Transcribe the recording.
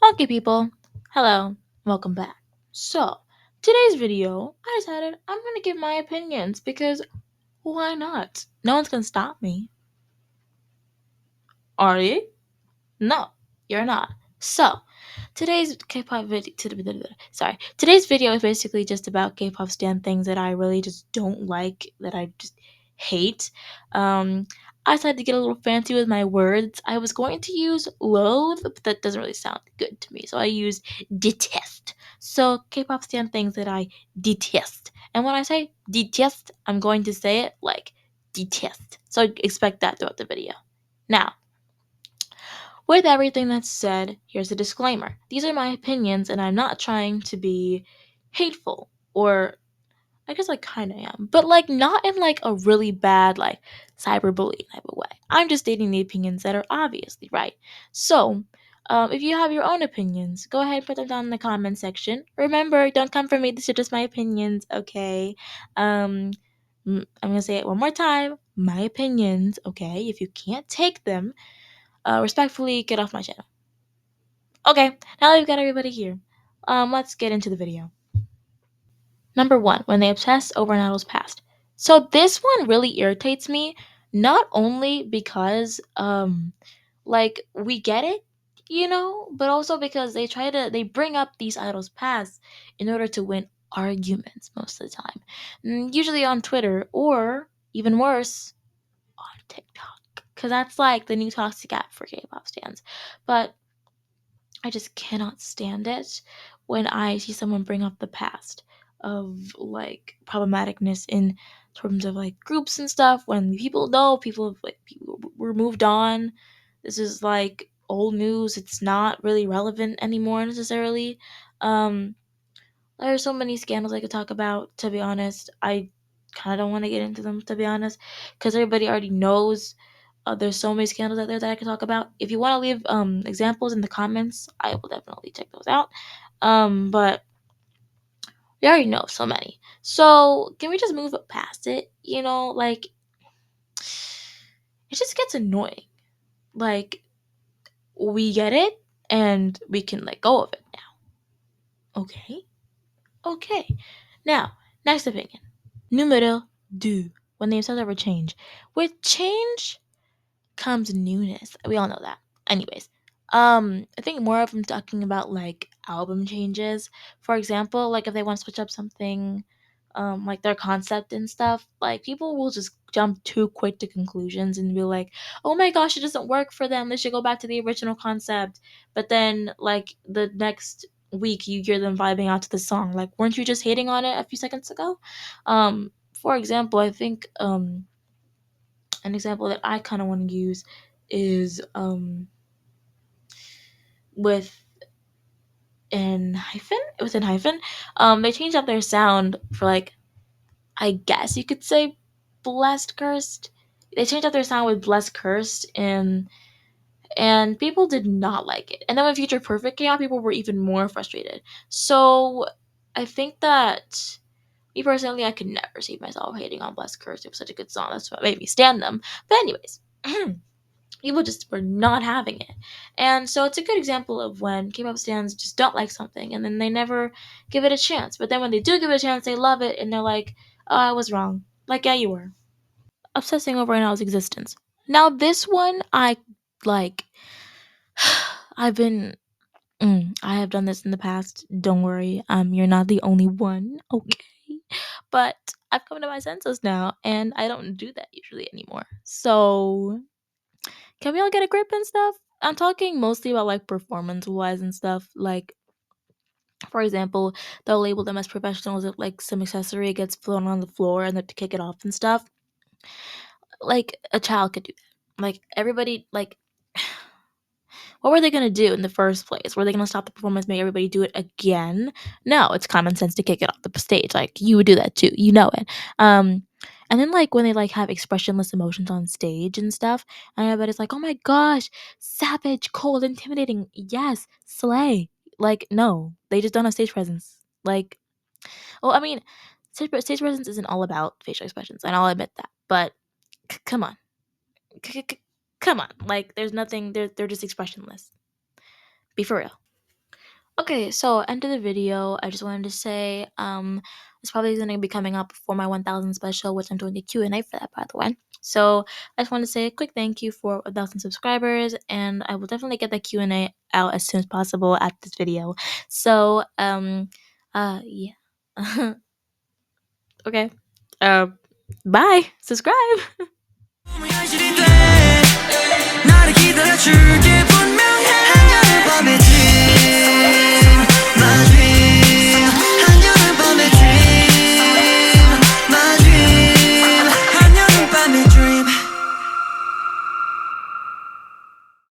Okay, people. Hello. Welcome back. So, today's video, I decided I'm going to give my opinions because why not? No one's going to stop me. Are you? No, you're not. So, today's K-pop video. Sorry. Today's video is basically just about K-pop stan things that I really just don't like, that I just hate. Um, I decided to get a little fancy with my words. I was going to use loathe, but that doesn't really sound good to me, so I used detest. So, K-pop stan things that I detest. And when I say detest, I'm going to say it like detest. So expect that throughout the video. Now, with everything that's said, here's a disclaimer. These are my opinions, and I'm not trying to be hateful, or I guess I kind of am, but like not in like a really bad, like cyberbullying type of way. I'm just stating the opinions that are obviously right. So, if you have your own opinions, go ahead and put them down in the comment section. Remember, don't come for me. These are just my opinions, okay? Um, I'm gonna say it one more time. My opinions, okay? If you can't take them, respectfully get off my channel. Okay, now that we've got everybody here, let's get into the video. Number one, when they obsess over an idol's past. So this one really irritates me, not only because like we get it, but also because they bring up these idols' past in order to win arguments most of the time. Usually on Twitter or even worse, on TikTok. Cause that's like the new toxic app for K-pop stans. But I just cannot stand it when I see someone bring up the past of like problematicness in terms of like groups and stuff when people know people were moved on. This is like old news. It's not really relevant anymore necessarily. Um there are so many scandals I could talk about, to be honest. I kind of don't want to get into them, to be honest, because everybody already knows. There's so many scandals out there that I could talk about. If you want to leave examples in the comments, I will definitely check those out. But we already know so many. So can we just move past it? Like it just gets annoying. Like we get it and we can let go of it now. Okay? Okay. Now, next opinion. Numero deux. When the incentives ever change. With change comes newness. We all know that. Anyways, I think more of them talking about like album changes. For example, like if they want to switch up something, like their concept and stuff, like people will just jump too quick to conclusions and be like, "Oh my gosh, it doesn't work for them. They should go back to the original concept." But then, like the next week, you hear them vibing out to the song. Like, weren't you just hating on it a few seconds ago? For example, I think an example that I kind of want to use is with in hyphen within hyphen. They changed up their sound for like, I guess you could say, blessed cursed. They changed up their sound with blessed cursed, and people did not like it. And then when Future Perfect came out, people were even more frustrated. So I think that me personally, I could never see myself hating on blessed cursed. It was such a good song. That's what made me stand them. But anyways. People just were not having it. And so it's a good example of when K-pop stans just don't like something and then they never give it a chance. But then when they do give it a chance, they love it and they're like, "Oh, I was wrong." Like, yeah, you were. Obsessing over an idol's existence. Now this one I like I've been I have done this in the past. Don't worry. You're not the only one. Okay. But I've come to my senses now and I don't do that usually anymore. So can we all get a grip and stuff? I'm talking mostly about like performance wise and stuff. Like, for example, they'll label them as professionals if like some accessory gets thrown on the floor and they have to kick it off and stuff. Like a child could do that. Like everybody, like what were they gonna do in the first place? Were they gonna stop the performance, make everybody do it again? No, it's common sense to kick it off the stage. Like you would do that too. You know it. Um, and then like when they like have expressionless emotions on stage and stuff, and everybody's like, "Oh my gosh, savage, cold, intimidating." Yes, slay. Like no, they just don't have stage presence. Like, well, I mean, stage presence isn't all about facial expressions, and I'll admit that. But come on, come on. Like, there's nothing. They're just expressionless. Be for real. Okay, so end of the video. I just wanted to say, it's probably gonna be coming up for my 1,000 special, which I'm doing a Q&A for that, by the way. So I just want to say a quick thank you for 1,000 subscribers, and I will definitely get that Q&A out as soon as possible at this video. So yeah. Okay. Bye. Subscribe.